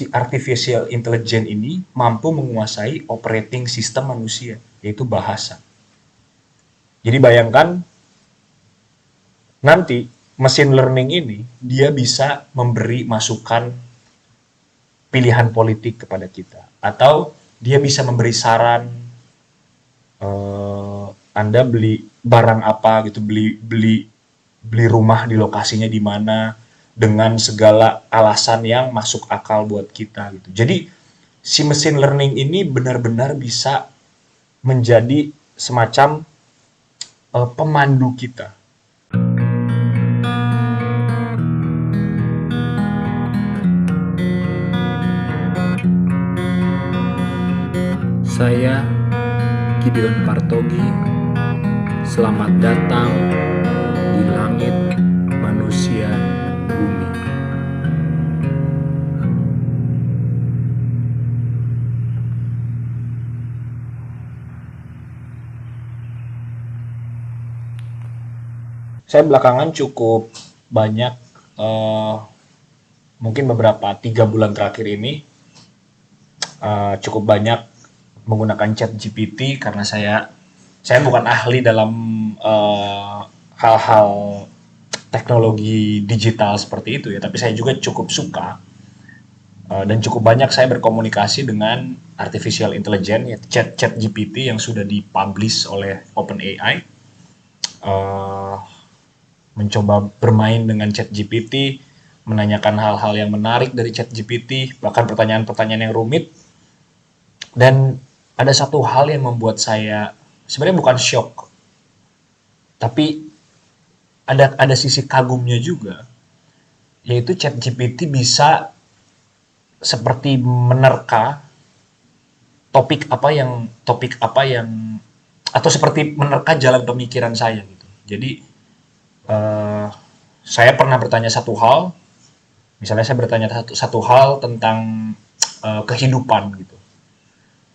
si artificial intelligence ini mampu menguasai operating system manusia, yaitu bahasa. Jadi bayangkan nanti machine learning ini dia bisa memberi masukan pilihan politik kepada kita, atau dia bisa memberi saran, Anda beli barang apa gitu, beli beli beli rumah di lokasinya di mana dengan segala alasan yang masuk akal buat kita gitu. Jadi si machine learning ini benar-benar bisa menjadi semacam pemandu kita. Saya Gideon Partogi. Selamat datang di langit manusia bumi. Saya belakangan cukup banyak, mungkin beberapa 3 bulan terakhir ini, cukup banyak menggunakan chat GPT karena saya bukan ahli dalam hal-hal teknologi digital seperti itu ya, tapi saya juga cukup suka dan cukup banyak saya berkomunikasi dengan artificial intelligence ya, chat GPT yang sudah dipublish oleh OpenAI, mencoba bermain dengan chat GPT, menanyakan hal-hal yang menarik dari chat GPT, bahkan pertanyaan-pertanyaan yang rumit. Dan ada satu hal yang membuat saya sebenarnya bukan shock, tapi ada sisi kagumnya juga, yaitu ChatGPT bisa seperti menerka topik apa yang atau seperti menerka jalan pemikiran saya gitu. Jadi saya pernah bertanya satu hal, misalnya saya bertanya satu hal tentang kehidupan gitu.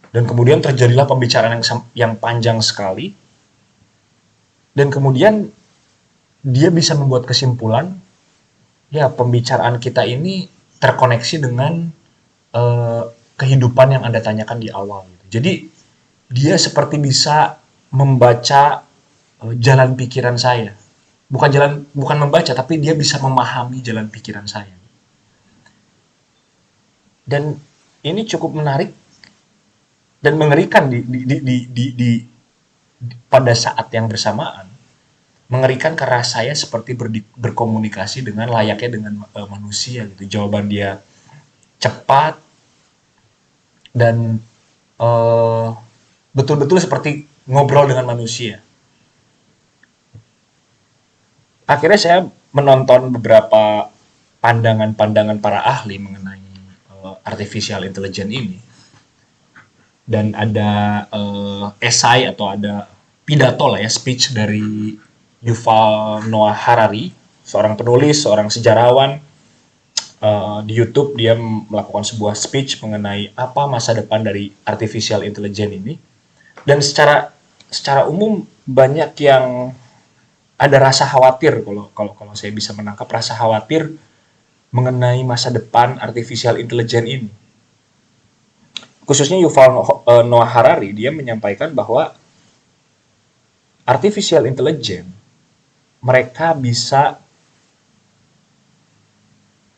Dan kemudian terjadilah pembicaraan yang panjang sekali. Dan kemudian dia bisa membuat kesimpulan, ya pembicaraan kita ini terkoneksi dengan kehidupan yang Anda tanyakan di awal. Gitu. Jadi dia seperti bisa membaca jalan pikiran saya. Bukan membaca, tapi dia bisa memahami jalan pikiran saya. Dan ini cukup menarik dan mengerikan pada saat yang bersamaan. Mengerikan karena saya seperti berkomunikasi dengan layaknya dengan manusia gitu. Jawaban dia cepat dan betul-betul seperti ngobrol dengan manusia. Akhirnya saya menonton beberapa pandangan-pandangan para ahli mengenai artificial intelligence ini. Dan ada esai atau ada pidato lah ya, speech dari Yuval Noah Harari, seorang penulis, seorang sejarawan. Di YouTube dia melakukan sebuah speech mengenai apa masa depan dari artificial intelligence ini. Dan secara umum banyak yang ada rasa khawatir, kalau saya bisa menangkap rasa khawatir mengenai masa depan artificial intelligence ini. Khususnya Yuval Noah Harari, dia menyampaikan bahwa artificial intelligence mereka bisa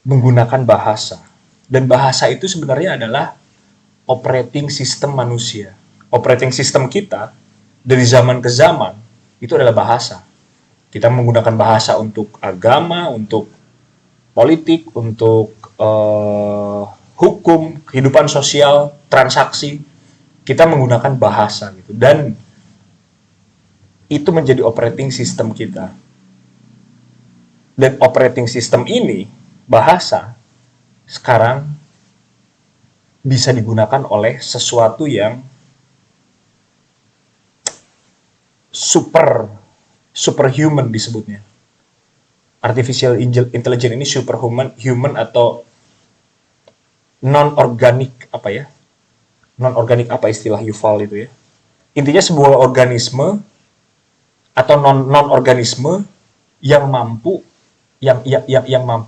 menggunakan bahasa, dan bahasa itu sebenarnya adalah operating system manusia. Operating system kita dari zaman ke zaman itu adalah bahasa. Kita menggunakan bahasa untuk agama, untuk politik, untuk hukum, kehidupan sosial, transaksi, kita menggunakan bahasa gitu. Dan itu menjadi operating system kita. Dan operating system ini, bahasa, sekarang bisa digunakan oleh sesuatu yang superhuman disebutnya. Artificial intelligence ini superhuman atau non-organik apa istilah Yuval itu ya. Intinya sebuah organisme atau non-organisme yang mampu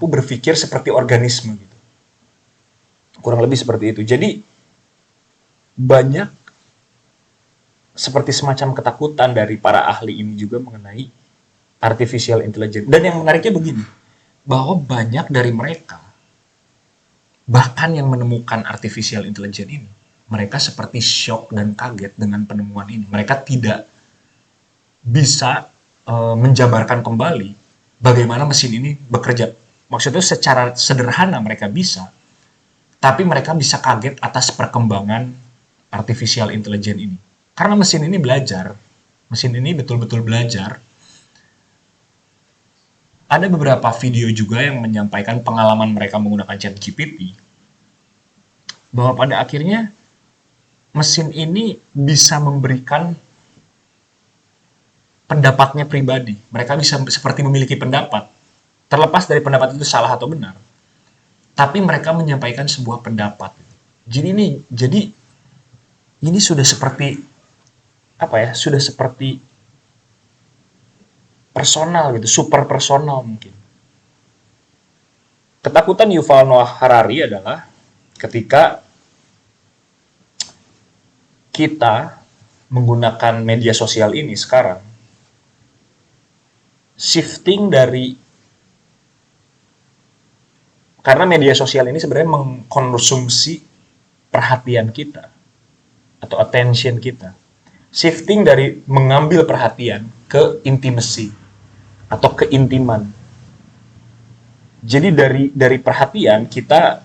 berpikir seperti organisme gitu. Kurang lebih seperti itu. Jadi banyak seperti semacam ketakutan dari para ahli ini juga mengenai artificial intelligence. Dan yang menariknya begini, bahwa banyak dari mereka, bahkan yang menemukan artificial intelligence ini, mereka seperti shock dan kaget dengan penemuan ini. Mereka tidak bisa menjabarkan kembali bagaimana mesin ini bekerja. Maksudnya secara sederhana mereka bisa, tapi mereka bisa kaget atas perkembangan artificial intelligence ini. Karena mesin ini belajar, mesin ini betul-betul belajar. Ada beberapa video juga yang menyampaikan pengalaman mereka menggunakan ChatGPT, bahwa pada akhirnya mesin ini bisa memberikan pendapatnya pribadi. Mereka bisa seperti memiliki pendapat, terlepas dari pendapat itu salah atau benar. Tapi mereka menyampaikan sebuah pendapat. Jadi ini sudah seperti apa ya? Sudah seperti personal gitu, super personal mungkin. Ketakutan Yuval Noah Harari adalah ketika kita menggunakan media sosial ini sekarang, shifting dari, karena media sosial ini sebenarnya mengkonsumsi perhatian kita atau attention kita, shifting dari mengambil perhatian ke intimacy atau keintiman. Jadi dari perhatian kita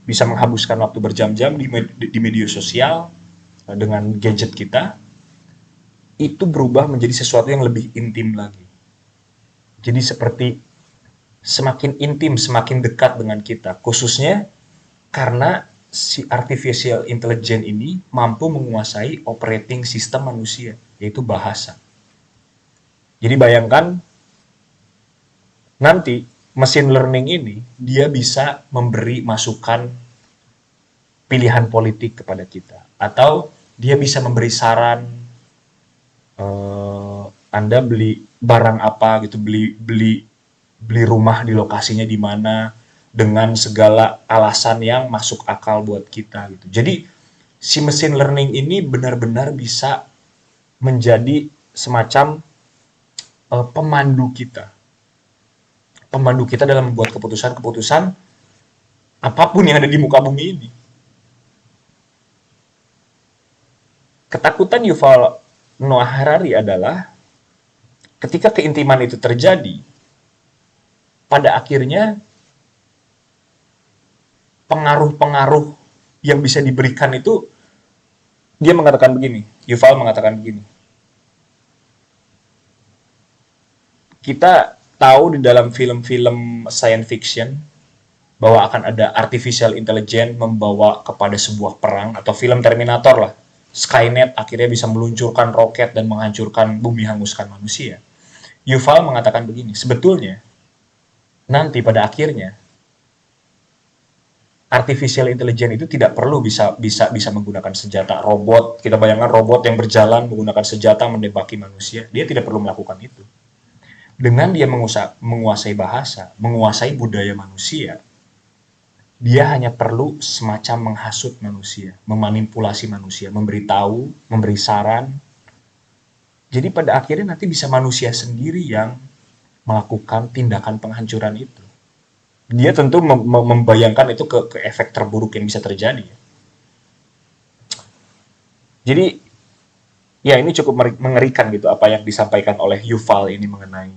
bisa menghabiskan waktu berjam-jam di media sosial dengan gadget kita, itu berubah menjadi sesuatu yang lebih intim lagi. Jadi seperti semakin intim, semakin dekat dengan kita, khususnya karena si artificial intelligence ini mampu menguasai operating system manusia, yaitu bahasa. Jadi bayangkan nanti machine learning ini dia bisa memberi masukan pilihan politik kepada kita, atau dia bisa memberi saran, Anda beli barang apa gitu, beli rumah di lokasinya di mana, dengan segala alasan yang masuk akal buat kita gitu. Jadi si machine learning ini benar-benar bisa menjadi semacam pemandu kita dalam membuat keputusan-keputusan apapun yang ada di muka bumi ini. Ketakutan Yuval Noah Harari adalah ketika keintiman itu terjadi, pada akhirnya pengaruh-pengaruh yang bisa diberikan itu, dia mengatakan begini, Yuval mengatakan begini, kita tahu di dalam film-film science fiction bahwa akan ada artificial intelligence membawa kepada sebuah perang, atau film Terminator lah, Skynet akhirnya bisa meluncurkan roket dan menghancurkan bumi, hanguskan manusia. Yuval mengatakan begini, sebetulnya nanti pada akhirnya artificial intelligence itu tidak perlu bisa menggunakan senjata. Robot, kita bayangkan robot yang berjalan menggunakan senjata menembaki manusia, dia tidak perlu melakukan itu. Dengan dia menguasai bahasa, menguasai budaya manusia, dia hanya perlu semacam menghasut manusia, memanipulasi manusia, memberitahu, memberi saran. Jadi pada akhirnya nanti bisa manusia sendiri yang melakukan tindakan penghancuran itu. Dia tentu membayangkan itu ke efek terburuk yang bisa terjadi. Jadi ya ini cukup mengerikan gitu apa yang disampaikan oleh Yuval ini mengenai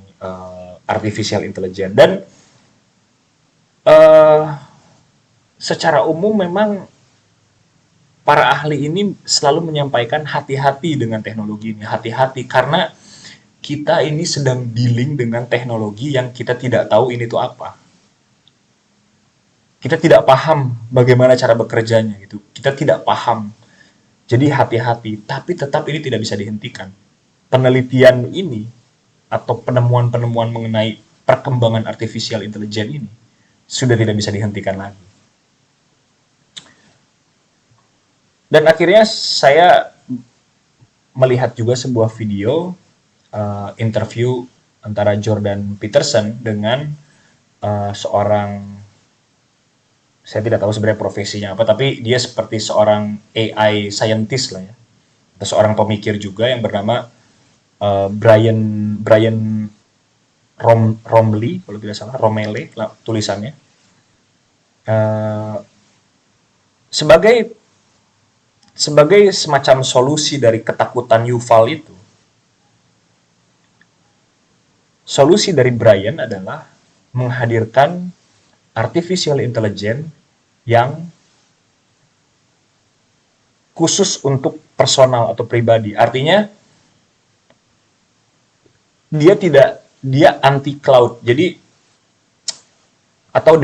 artificial intelligence. Dan secara umum memang para ahli ini selalu menyampaikan hati-hati dengan teknologi ini, hati-hati karena kita ini sedang dealing dengan teknologi yang kita tidak tahu ini tuh apa. Kita tidak paham bagaimana cara bekerjanya gitu. Kita tidak paham. Jadi hati-hati, tapi tetap ini tidak bisa dihentikan. Penelitian ini atau penemuan-penemuan mengenai perkembangan artificial intelligence ini sudah tidak bisa dihentikan lagi. Dan akhirnya saya melihat juga sebuah video interview antara Jordan Peterson dengan seorang Saya tidak tahu sebenarnya profesinya apa, tapi dia seperti seorang AI scientist lah ya, atau seorang pemikir juga yang bernama Brian Brian Rombly kalau tidak salah, Romele tulisannya. Eh, sebagai sebagai semacam solusi dari ketakutan Yuval itu, solusi dari Brian adalah menghadirkan artificial intelligence yang khusus untuk personal atau pribadi. Artinya dia anti cloud. Jadi atau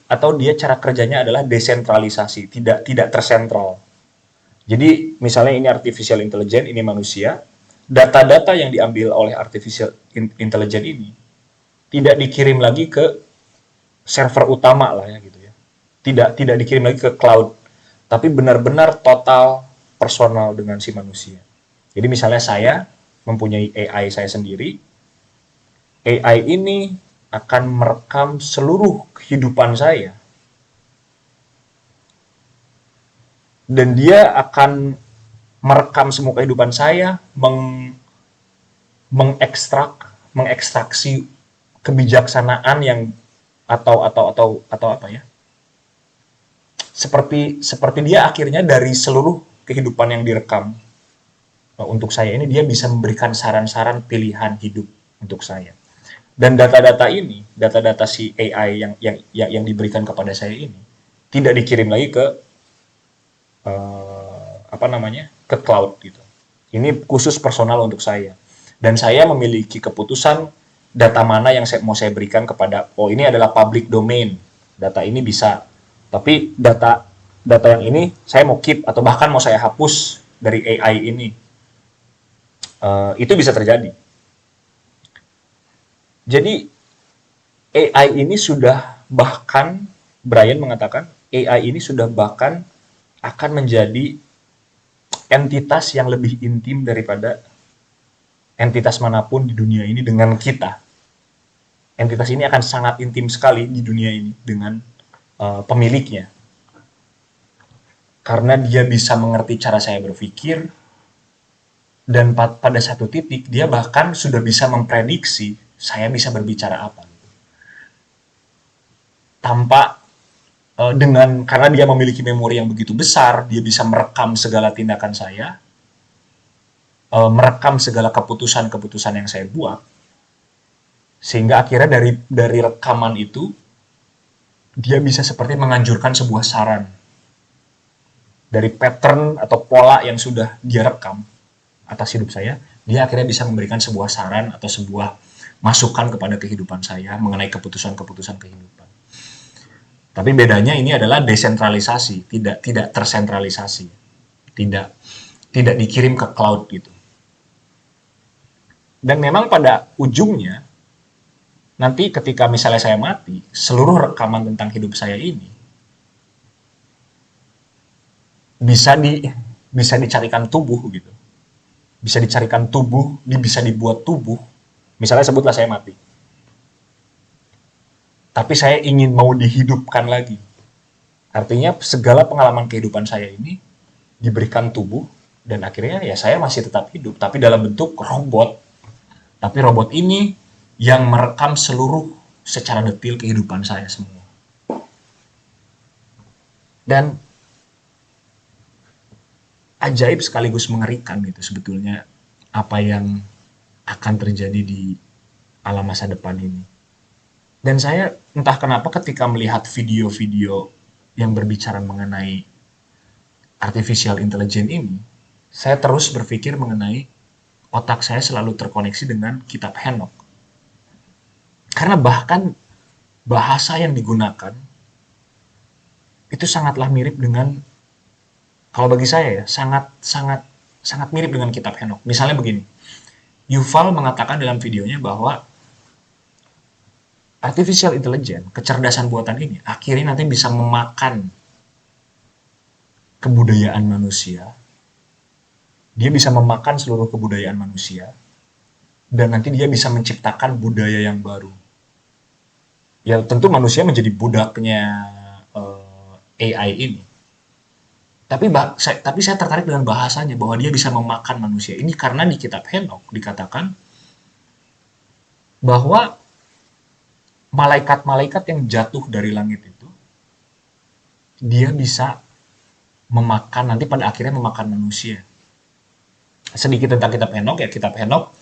atau dia cara kerjanya adalah desentralisasi, tidak tersentral. Jadi misalnya ini artificial intelligence, ini manusia, data-data yang diambil oleh artificial intelligence ini tidak dikirim lagi ke server utama lah ya gitu ya. Tidak dikirim lagi ke cloud, tapi benar-benar total personal dengan si manusia. Jadi misalnya saya mempunyai AI saya sendiri, AI ini akan merekam seluruh kehidupan saya dan dia akan merekam semua kehidupan saya, mengekstraksi kebijaksanaan yang atau apa ya, seperti dia akhirnya dari seluruh kehidupan yang direkam untuk saya ini, dia bisa memberikan saran-saran pilihan hidup untuk saya. Dan data-data ini, data-data si AI yang diberikan kepada saya ini tidak dikirim lagi ke ke cloud gitu. Ini khusus personal untuk saya. Dan saya memiliki keputusan data mana yang mau saya berikan kepada, oh ini adalah public domain, data ini bisa. Tapi data yang ini saya mau keep atau bahkan mau saya hapus dari AI ini. Itu bisa terjadi. Jadi AI ini sudah bahkan, Brian mengatakan, AI ini sudah bahkan akan menjadi entitas yang lebih intim daripada entitas manapun di dunia ini dengan kita. Entitas ini akan sangat intim sekali di dunia ini dengan pemiliknya. Karena dia bisa mengerti cara saya berpikir, dan pada satu titik dia bahkan sudah bisa memprediksi saya bisa berbicara apa. Tanpa karena dia memiliki memori yang begitu besar, dia bisa merekam segala tindakan saya, merekam segala keputusan-keputusan yang saya buat, sehingga akhirnya dari rekaman itu dia bisa seperti menganjurkan sebuah saran dari pattern atau pola yang sudah dia rekam atas hidup saya. Dia akhirnya bisa memberikan sebuah saran atau sebuah masukan kepada kehidupan saya mengenai keputusan-keputusan kehidupan. Tapi bedanya ini adalah desentralisasi, tidak tersentralisasi, tidak dikirim ke cloud gitu. Dan memang pada ujungnya, nanti ketika misalnya saya mati, seluruh rekaman tentang hidup saya ini bisa dicarikan tubuh gitu, bisa dicarikan tubuh, bisa dibuat tubuh. Misalnya sebutlah saya mati, tapi saya ingin mau dihidupkan lagi. Artinya segala pengalaman kehidupan saya ini diberikan tubuh, dan akhirnya ya saya masih tetap hidup, tapi dalam bentuk robot. Tapi robot ini yang merekam seluruh secara detail kehidupan saya semua. Dan ajaib sekaligus mengerikan gitu sebetulnya apa yang akan terjadi di alam masa depan ini. Dan saya entah kenapa ketika melihat video-video yang berbicara mengenai artificial intelligence ini, saya terus berpikir mengenai otak saya selalu terkoneksi dengan kitab Henokh. Karena bahkan bahasa yang digunakan itu sangatlah mirip dengan, kalau bagi saya ya, sangat mirip dengan kitab Henokh. Misalnya begini, Yuval mengatakan dalam videonya bahwa artificial intelligence, kecerdasan buatan ini, akhirnya nanti bisa memakan kebudayaan manusia. Dia bisa memakan seluruh kebudayaan manusia. Dan nanti dia bisa menciptakan budaya yang baru. ya tentu manusia menjadi budaknya AI ini. Tapi saya tertarik dengan bahasanya bahwa dia bisa memakan manusia. Ini karena di kitab Henok dikatakan bahwa malaikat-malaikat yang jatuh dari langit itu, dia bisa memakan, nanti pada akhirnya memakan manusia. Sedikit tentang kitab Henok ya, kitab Henok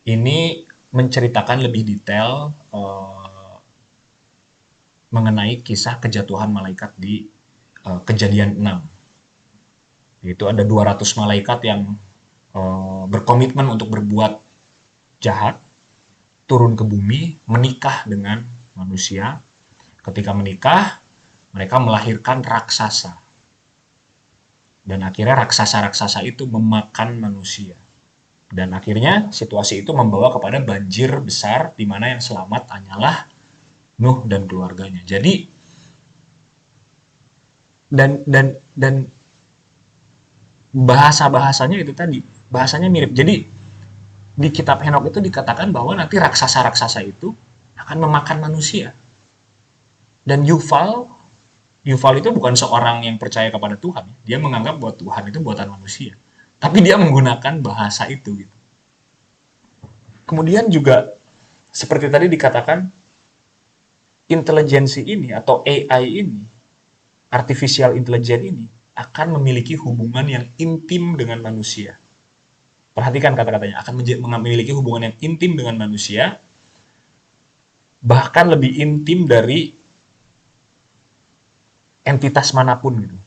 ini menceritakan lebih detail mengenai kisah kejatuhan malaikat di Kejadian 6. Itu ada 200 malaikat yang berkomitmen untuk berbuat jahat, turun ke bumi, menikah dengan manusia. Ketika menikah, mereka melahirkan raksasa. Dan akhirnya raksasa-raksasa itu memakan manusia. Dan akhirnya situasi itu membawa kepada banjir besar, di mana yang selamat hanyalah Nuh dan keluarganya. Jadi dan bahasanya itu tadi, bahasanya mirip. Jadi di kitab Henok itu dikatakan bahwa nanti raksasa-raksasa itu akan memakan manusia. Dan Yuval itu bukan seorang yang percaya kepada Tuhan. Dia menganggap bahwa Tuhan itu buatan manusia. Tapi dia menggunakan bahasa itu gitu. Kemudian juga seperti tadi dikatakan, intelijensi ini atau AI ini, artificial intelligence ini, akan memiliki hubungan yang intim dengan manusia. Perhatikan kata-katanya, akan memiliki hubungan yang intim dengan manusia, bahkan lebih intim dari entitas manapun gitu.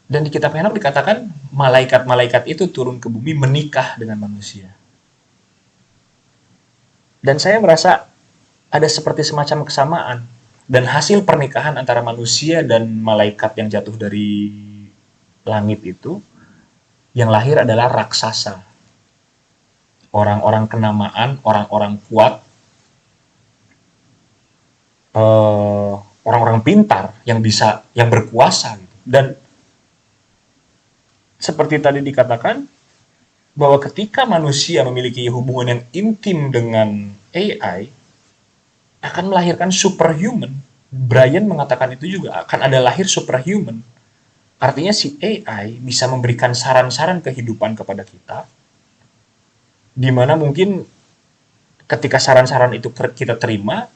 Dan di kitab Henok dikatakan malaikat-malaikat itu turun ke bumi menikah dengan manusia. Dan saya merasa ada seperti semacam kesamaan. Dan hasil pernikahan antara manusia dan malaikat yang jatuh dari langit itu, yang lahir adalah raksasa. Orang-orang kenamaan, orang-orang kuat, orang-orang pintar yang berkuasa gitu. Dan seperti tadi dikatakan bahwa ketika manusia memiliki hubungan yang intim dengan AI, akan melahirkan superhuman. Brian mengatakan itu juga, akan ada lahir superhuman. Artinya si AI bisa memberikan saran-saran kehidupan kepada kita, di mana mungkin ketika saran-saran itu kita terima,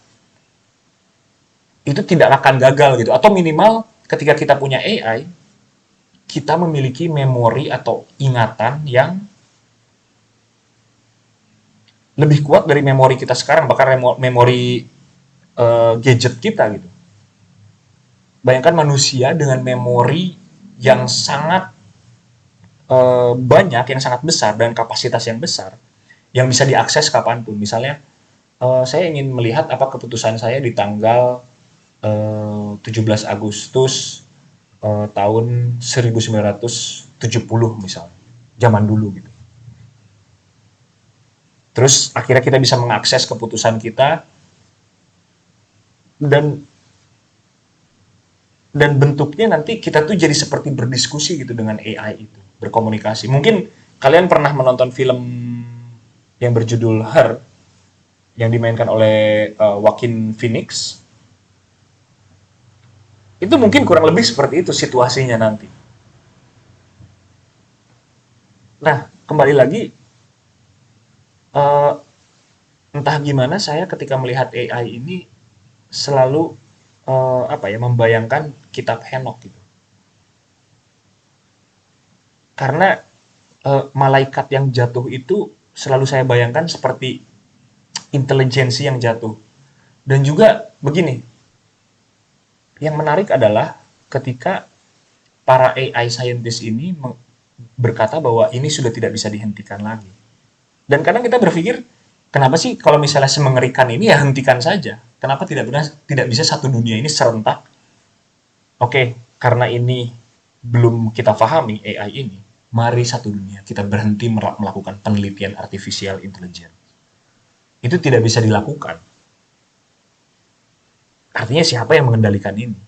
itu tidak akan gagal gitu. Atau minimal ketika kita punya AI, kita memiliki memori atau ingatan yang lebih kuat dari memori kita sekarang, bahkan memori gadget kita gitu. Bayangkan manusia dengan memori yang sangat banyak, yang sangat besar, dan kapasitas yang besar, yang bisa diakses kapanpun. Misalnya, saya ingin melihat apa keputusan saya di tanggal 17 Agustus tahun 1970 misalnya, zaman dulu gitu. Terus akhirnya kita bisa mengakses keputusan kita, dan bentuknya nanti kita tuh jadi seperti berdiskusi gitu dengan AI itu, berkomunikasi. Mungkin kalian pernah menonton film yang berjudul Her, yang dimainkan oleh Joaquin Phoenix. Itu mungkin kurang lebih seperti itu situasinya nanti. Nah, kembali lagi, entah gimana saya ketika melihat AI ini selalu membayangkan kitab Henok gitu. Karena malaikat yang jatuh itu selalu saya bayangkan seperti intelijensi yang jatuh. Dan juga begini, yang menarik adalah ketika para AI scientist ini berkata bahwa ini sudah tidak bisa dihentikan lagi. Dan kadang kita berpikir, kenapa sih kalau misalnya semengerikan ini ya hentikan saja? Kenapa tidak bisa satu dunia ini serentak? Oke, karena ini belum kita pahami AI ini, mari satu dunia kita berhenti melakukan penelitian artificial intelligence. Itu tidak bisa dilakukan. Artinya siapa yang mengendalikan ini?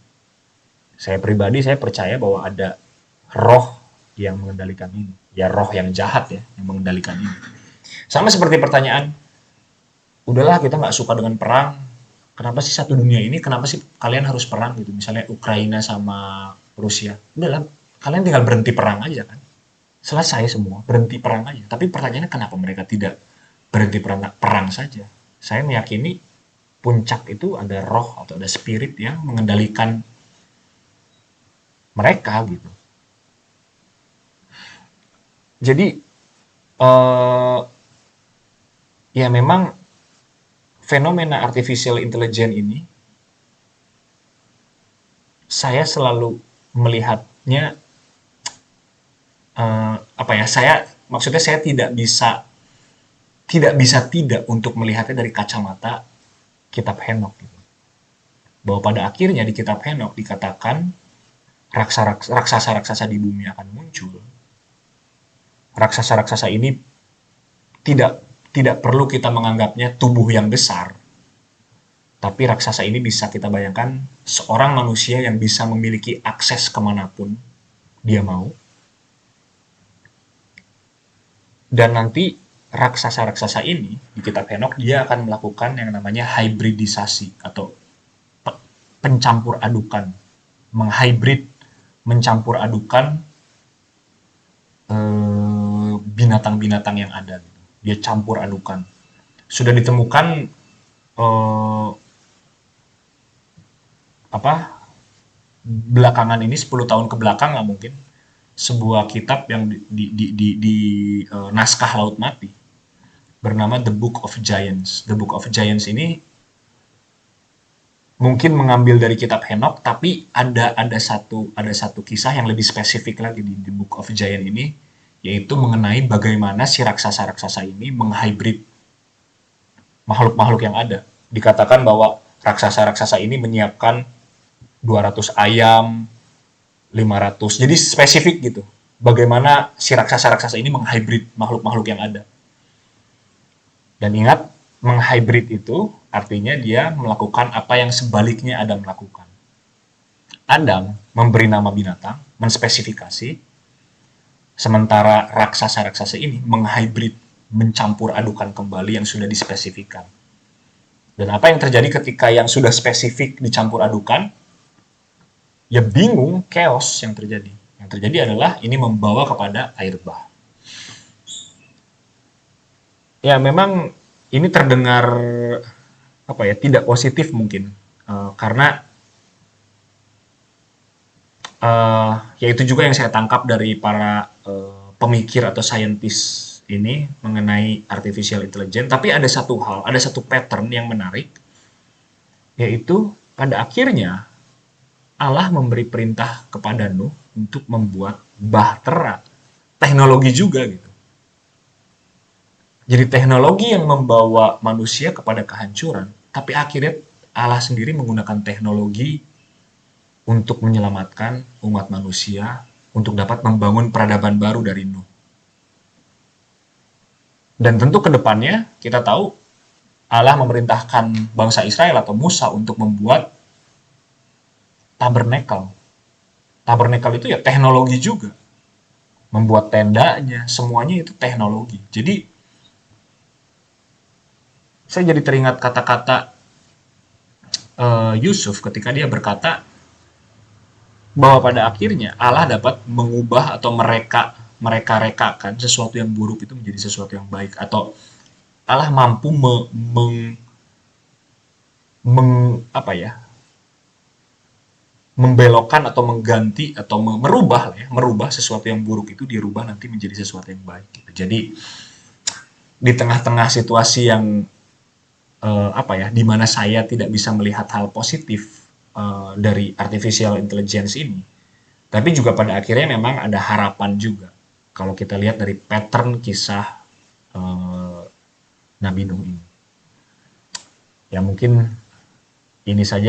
Saya pribadi, saya percaya bahwa ada roh yang mengendalikan ini. Ya roh yang jahat ya, yang mengendalikan ini. Sama seperti pertanyaan, udahlah kita nggak suka dengan perang, kenapa sih satu dunia ini, kenapa sih kalian harus perang gitu, misalnya Ukraina sama Rusia, udahlah kalian tinggal berhenti perang aja kan, selesai semua, berhenti perang aja. Tapi pertanyaannya kenapa mereka tidak berhenti perang saja? Saya meyakini puncak itu ada roh atau ada spirit yang mengendalikan mereka gitu. Jadi ya memang fenomena artificial intelligence ini saya selalu melihatnya apa ya? Maksudnya saya tidak untuk melihatnya dari kacamata kitab Henokh gitu. Bahwa pada akhirnya di kitab Henokh dikatakan raksasa-raksasa di bumi akan muncul. Raksasa-raksasa ini tidak tidak perlu kita menganggapnya tubuh yang besar, tapi raksasa ini bisa kita bayangkan seorang manusia yang bisa memiliki akses kemanapun dia mau. Dan nanti raksasa-raksasa ini di kitab Henokh dia akan melakukan yang namanya hybridisasi atau pencampur adukan, menghybrid, mencampur adukan binatang-binatang yang ada. Dia campur adukan. Sudah ditemukan belakangan ini 10 tahun ke belakang lah mungkin sebuah kitab yang di naskah Laut Mati bernama The Book of Giants. The Book of Giants ini mungkin mengambil dari kitab Henokh, tapi ada satu kisah yang lebih spesifik lagi di The Book of Giants ini, yaitu mengenai bagaimana si raksasa-raksasa ini menghybrid makhluk-makhluk yang ada. Dikatakan bahwa raksasa-raksasa ini menyiapkan 200 ayam, 500. Jadi spesifik gitu. Bagaimana si raksasa-raksasa ini menghybrid makhluk-makhluk yang ada. Dan ingat, menghybrid itu artinya dia melakukan apa yang sebaliknya Adam lakukan. Adam memberi nama binatang, menspesifikasi, sementara raksasa-raksasa ini menghybrid, mencampur adukan kembali yang sudah dispesifikan. Dan apa yang terjadi ketika yang sudah spesifik dicampur adukan? Ya bingung, chaos yang terjadi. Yang terjadi adalah ini membawa kepada air bah. Ya memang ini terdengar tidak positif mungkin, karena ya itu juga yang saya tangkap dari para pemikir atau saintis ini mengenai artificial intelligence. Tapi ada satu pattern yang menarik, yaitu pada akhirnya Allah memberi perintah kepada Nuh untuk membuat bahtera, teknologi juga gitu. Jadi teknologi yang membawa manusia kepada kehancuran, tapi akhirnya Allah sendiri menggunakan teknologi untuk menyelamatkan umat manusia, untuk dapat membangun peradaban baru dari Nuh. Dan tentu ke depannya kita tahu Allah memerintahkan bangsa Israel atau Musa untuk membuat tabernakel. Tabernakel itu ya teknologi juga. Membuat tendanya, semuanya itu teknologi. Jadi saya jadi teringat kata-kata Yusuf ketika dia berkata bahwa pada akhirnya Allah dapat mengubah atau mereka-rekakan sesuatu yang buruk itu menjadi sesuatu yang baik, atau Allah mampu membelokkan atau mengganti atau merubah sesuatu yang buruk itu dirubah nanti menjadi sesuatu yang baik gitu. Jadi di tengah-tengah situasi yang di mana saya tidak bisa melihat hal positif dari artificial intelligence ini, tapi juga pada akhirnya memang ada harapan juga kalau kita lihat dari pattern kisah Nabi Nuh ini. Ya mungkin ini saja